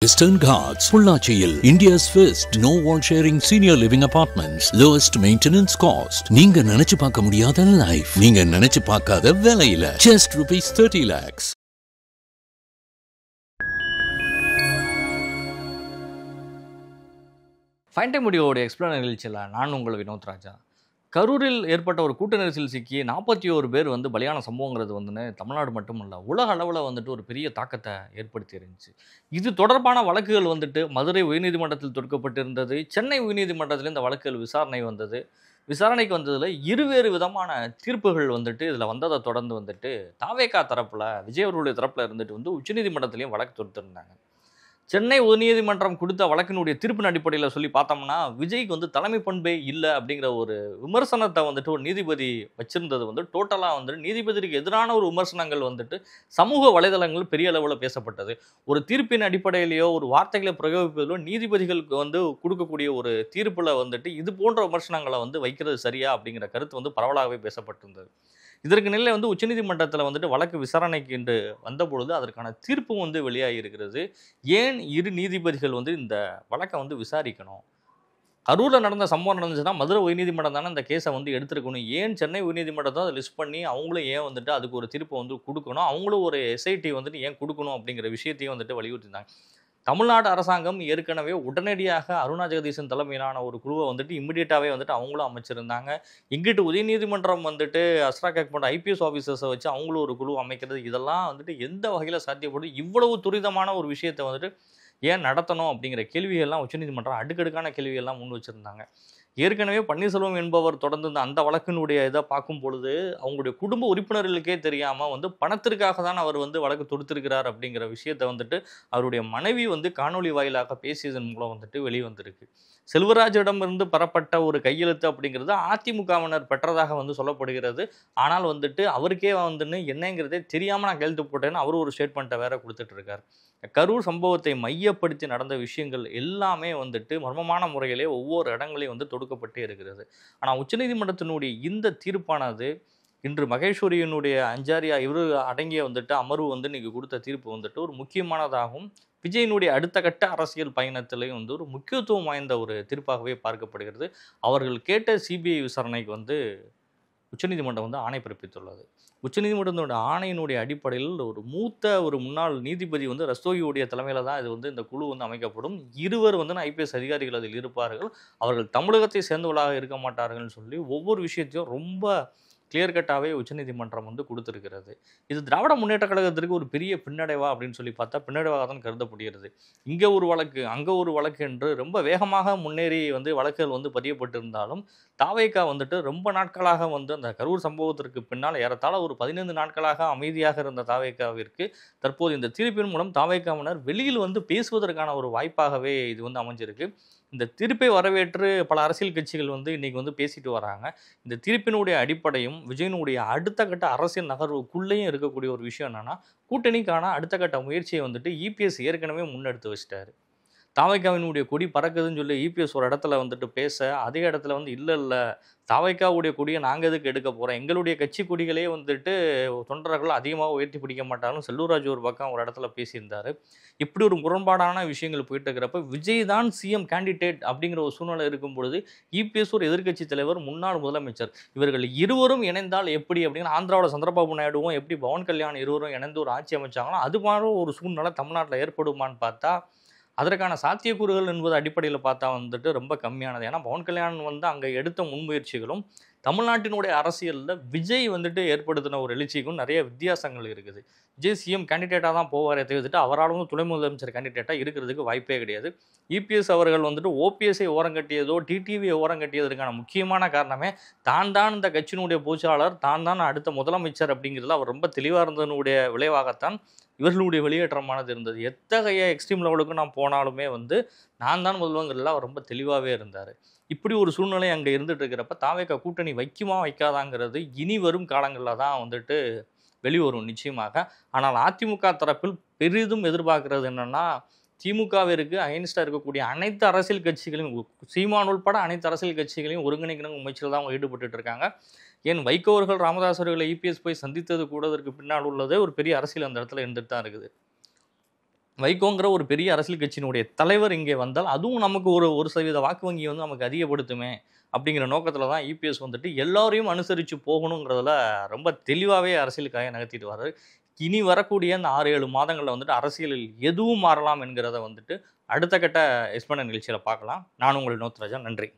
Western Ghats, Pullachiyil, India's first no-wall sharing senior living apartments, lowest maintenance cost. நீங்க நினைச்சு பார்க்க முடியாத life, நீங்க நினைச்சு பார்க்காத விலையில, just rupees 30 lakhs. Fine time வீடியோட எக்ஸ்பிளைன் நிகழ்ச்சியில் நான் உங்கள் வினோத் ராஜா. கரூரில் ஏற்பட்ட ஒரு கூட்ட நெரிசல் சிக்கி 41 பேர் பலியான சம்பவங்கிறது தமிழ்நாடு மட்டும் இல்லை, உலக அளவில் ஒரு பெரிய தாக்கத்தை ஏற்படுத்தி இருந்துச்சு. இது தொடர்பான வழக்குகள் மதுரை உயர்நீதிமன்றத்தில் தொடுக்கப்பட்டிருந்தது. சென்னை உயர்நீதிமன்றத்தில் இந்த வழக்குகள் விசாரணைக்கு வந்ததில் இருவேறு விதமான தீர்ப்புகள் இதில் வந்ததை தொடர்ந்து தாவேகா தரப்பில் விஜய் அவர்களுடைய தரப்பில் உச்சநீதிமன்றத்திலையும் வழக்கு தொடுத்திருந்தாங்க. சென்னை உயர்நீதிமன்றம் கொடுத்த வழக்கினுடைய தீர்ப்பின் அடிப்படையில் சொல்லி பார்த்தோம்னா, விஜய்க்கு தலைமை பண்பே இல்லை அப்படிங்கிற ஒரு விமர்சனத்தை ஒரு நீதிபதி வச்சிருந்தது டோட்டலாக நீதிபதிக்கு எதிரான ஒரு விமர்சனங்கள் சமூக வலைதளங்கள் பெரிய அளவில் பேசப்பட்டது. ஒரு தீர்ப்பின் அடிப்படையிலேயோ ஒரு வார்த்தைகளை பிரயோகிப்பதிலோ நீதிபதிகளுக்கு கொடுக்கக்கூடிய ஒரு தீர்ப்பில் இது போன்ற விமர்சனங்களை வைக்கிறது சரியா அப்படிங்கிற கருத்து பரவலாகவே பேசப்பட்டிருந்தது. இதற்கு நிலையில் உச்சநீதிமன்றத்தில் வழக்கு விசாரணைக்கு என்று வந்தபொழுது அதற்கான தீர்ப்பு வெளியாகி இருக்கிறது. ஏன் இரு நீதிபதிகள் இந்த வழக்கை விசாரிக்கணும்? கரூரில் நடந்த சம்பவம் நடந்துச்சுன்னா மதுரை உயர்நீதிமன்றம் தானே இந்த கேஸை எடுத்துருக்கணும். ஏன் சென்னை உயர்நீதிமன்றத்தை அதை லிஸ்ட் பண்ணி அவங்களும் ஏன் அதுக்கு ஒரு தீர்ப்பு கொடுக்கணும், அவங்களும் ஒரு எஸ்ஐடி ஏன் கொடுக்கணும் அப்படிங்கிற விஷயத்தையும் வலியுறுத்தினாங்க. தமிழ்நாடு அரசாங்கம் ஏற்கனவே உடனடியாக அருணா ஜெகதீசன் தலைமையிலான ஒரு குழுவை இம்மிடியட்டாகவே அவங்களும் அமைச்சிருந்தாங்க. இங்கிட்டு உதயநீதிமன்றம் அஸ்ராக் போன்ற ஐபிஎஸ் ஆஃபீஸர்ஸை வச்சு அவங்களும் ஒரு குழு அமைக்கிறது, இதெல்லாம் எந்த வகையில் சாத்தியப்படும்? இவ்வளவு துரிதமான ஒரு விஷயத்தை ஏன் நடத்தணும் அப்படிங்கிற கேள்விகள்லாம் உச்சநீதிமன்றம் அடுக்கடுக்கான கேள்விகள்லாம் முன் வச்சுருந்தாங்க. ஏற்கனவே பன்னீர்செல்வம் என்பவர் தொடர்ந்து அந்த வழக்கினுடைய இதை பார்க்கும் பொழுது அவங்களுடைய குடும்ப உறுப்பினர்களுக்கே தெரியாமல் பணத்திற்காக தான் அவர் வழக்கு தொடுத்திருக்கிறார் அப்படிங்கிற விஷயத்தை அவருடைய மனைவி காணொலி வாயிலாக பேசியதன் மூலம் வெளிவந்திருக்கு. செல்வராஜிடமிருந்து பெறப்பட்ட ஒரு கையெழுத்து அப்படிங்கிறது அதிமுகவினர் பெற்றதாக சொல்லப்படுகிறது. ஆனால் அவருக்கே என்னங்கிறதே தெரியாமல் நான் கையெழுத்து போட்டேன்னு அவர் ஒரு ஸ்டேட்மெண்ட்டை வேற கொடுத்துட்டு இருக்கார். கரூர் சம்பவத்தை மையப்படுத்தி நடந்த விஷயங்கள் எல்லாமே மர்மமான முறையிலே ஒவ்வொரு இடங்களையும் தொடுக்கப்பட்டே இருக்கிறது. ஆனால் உச்சநீதிமன்றத்தினுடைய இந்த தீர்ப்பானது இன்று மகேஸ்வரியினுடைய அஞ்சாரியா இவரு அடங்கிய அமர்வு இன்னைக்கு கொடுத்த தீர்ப்பு ஒரு முக்கியமானதாகவும் விஜயினுடைய அடுத்த கட்ட அரசியல் பயணத்திலையும் ஒரு முக்கியத்துவம் வாய்ந்த ஒரு தீர்ப்பாகவே பார்க்கப்படுகிறது. அவர்கள் கேட்ட சிபிஐ விசாரணைக்கு உச்சநீதிமன்றம் ஆணை பிறப்பித்துள்ளது. உச்சநீதிமன்றத்தோட ஆணையினுடைய அடிப்படையில் ஒரு முன்னாள் நீதிபதி ரஸ்தோகியுடைய தலைமையில் தான் இது இந்த குழு அமைக்கப்படும். இருவர் ஐபிஎஸ் அதிகாரிகள் அதில் இருப்பார்கள். அவர்கள் தமிழகத்தை சேர்ந்தவர்களாக இருக்க மாட்டார்கள்னு சொல்லி ஒவ்வொரு விஷயத்தையும் ரொம்ப கிளியர் கட்டாகவே உச்சநீதிமன்றம் கொடுத்துருக்கிறது. இது திராவிட முன்னேற்ற கழகத்திற்கு ஒரு பெரிய பின்னடைவா அப்படின்னு சொல்லி பார்த்தா பின்னடைவாக தான் கருதப்படுகிறது. இங்கே ஒரு வழக்கு அங்கே ஒரு வழக்கு என்று ரொம்ப வேகமாக முன்னேறி வழக்குகள் பதியப்பட்டிருந்தாலும் தாவேகா ரொம்ப நாட்களாக அந்த கரூர் சம்பவத்திற்கு பின்னால் ஏறத்தாழ ஒரு 15 நாட்களாக அமைதியாக இருந்த தாவேகாவிற்கு தற்போது இந்த தீர்ப்பின் மூலம் தாவேகாவினர் வெளியில் பேசுவதற்கான ஒரு வாய்ப்பாகவே இது அமைஞ்சிருக்கு. இந்த தீர்ப்பை வரவேற்று பல அரசியல் கட்சிகள் இன்னைக்கு பேசிட்டு வராங்க. இந்த தீர்ப்பினுடைய அடிப்படையும் விஜயனுடைய அடுத்த கட்ட அரசியல் நகர்வுக்குள்ளேயும் இருக்கக்கூடிய ஒரு விஷயம் என்னன்னா, கூட்டணிக்கான அடுத்த கட்ட முயற்சியை இபிஎஸ் ஏற்கனவே முன்னெடுத்து வச்சிட்டாரு. தாவேகாவினுடைய கொடி பறக்குதுன்னு சொல்லி இபிஎஸ் ஒரு இடத்துல பேச, அதே இடத்துல இல்லை தாவேகாவுடைய கொடியை நாங்கள் எதுக்கு எடுக்க போகிறோம், எங்களுடைய கட்சி கொடிகளே தொண்டர்கள் அதிகமாக உயர்த்தி பிடிக்க மாட்டாலும் செல்லூர்ராஜ் ஒரு பக்கம் ஒரு இடத்துல பேசியிருந்தார். இப்படி ஒரு முரண்பாடான விஷயங்கள் போயிட்டு இருக்கிறப்ப விஜய் தான் சிஎம் கேண்டிடேட் அப்படிங்கிற ஒரு சூழ்நிலை இருக்கும் பொழுது இபிஎஸ் ஒரு எதிர்க்கட்சி தலைவர், முன்னாள் முதலமைச்சர், இவர்கள் இருவரும் இணைந்தால் எப்படி அப்படின்னு ஆந்திராவோட சந்திரபாபு நாயுடுவும் எப்படி பவன் கல்யாண் இருவரும் இணைந்து ஒரு ஆட்சி அமைச்சாங்களோ அது மாதிரி ஒரு சூழ்நிலை தமிழ்நாட்டில் ஏற்படுமான்னு பார்த்தா அதற்கான சாத்தியக்கூறுகள் என்பது அடிப்படையில் பார்த்தா ரொம்ப கம்மியானது. ஏன்னா பவன் கல்யாண் அங்கே எடுத்த முன்முயற்சிகளும் தமிழ்நாட்டினுடைய அரசியலில் விஜய் ஏற்படுத்தின ஒரு எழுச்சிக்கும் நிறைய வித்தியாசங்கள் இருக்குது. விஜய் சிஎம் கேண்டிடேட்டாக தான் போவாரே தவிர்த்துட்டு அவராலும் துணை முதலமைச்சர் கேண்டிடேட்டாக இருக்கிறதுக்கு வாய்ப்பே கிடையாது. இபிஎஸ் அவர்கள் ஓபிஎஸ்ஐ ஓரங்கட்டியதோ டிடிவியை ஓரங்கட்டியதற்கான முக்கியமான காரணமே தான் இந்த கட்சியினுடைய பொதுச்சாளர், தான் அடுத்த முதலமைச்சர் அப்படிங்கிறதுல அவர் ரொம்ப தெளிவாக இருந்ததனுடைய விளைவாகத்தான் இவர்களுடைய வெளியேற்றமானது இருந்தது. எத்தகைய எக்ஸ்ட்ரீம் லெவலுக்கு நான் போனாலுமே நான் தான் முதல்வங்கிறதுல அவர் ரொம்ப தெளிவாகவே இருந்தார். இப்படி ஒரு சூழ்நிலை அங்கே இருந்துட்டு இருக்கிறப்ப தாவேகா கூட்டணி வைக்குமா வைக்காதாங்கிறது இனி வரும் காலங்களில் தான் வெளிவரும் நிச்சயமாக. ஆனால் அதிமுக தரப்பில் பெரிதும் எதிர்பார்க்கறது என்னென்னா, திமுகவிற்கு அகைன்ஸ்டாக இருக்கக்கூடிய அனைத்து அரசியல் கட்சிகளையும், சீமான் உட்பட அனைத்து அரசியல் கட்சிகளையும் ஒருங்கிணைக்கணும் முயற்சியில் தான் அவங்க ஈடுபட்டு இருக்காங்க. ஏன் வைகோ அவர்கள் ராமதாஸ் அவர்களை இபிஎஸ் போய் சந்தித்தது கூட அதற்கு பின்னால் உள்ளதே ஒரு பெரிய அரசியல் அந்த இடத்துல இருந்துட்டு தான் இருக்குது. வைகோங்கிற ஒரு பெரிய அரசியல் கட்சியினுடைய தலைவர் இங்கே வந்தால் அதுவும் நமக்கு ஒரு சதவீத வாக்கு வங்கியை வந்து நமக்கு அதிகப்படுத்துமே அப்படிங்கிற நோக்கத்தில் தான் இபிஎஸ் வந்துட்டு எல்லாரையும் அனுசரித்து போகணுங்கிறதுல ரொம்ப தெளிவாகவே அரசியலுக்காக நகர்த்திட்டு வர்றாரு. இனி வரக்கூடிய அந்த 6-7 மாதங்களில் வந்துட்டு அரசியலில் எதுவும் மாறலாம் என்கிறத வந்துட்டு அடுத்த கட்ட எக்ஸ்பிளைன் நிகழ்ச்சியில் பார்க்கலாம். நான் உங்கள் வினோத் ராஜா. நன்றி.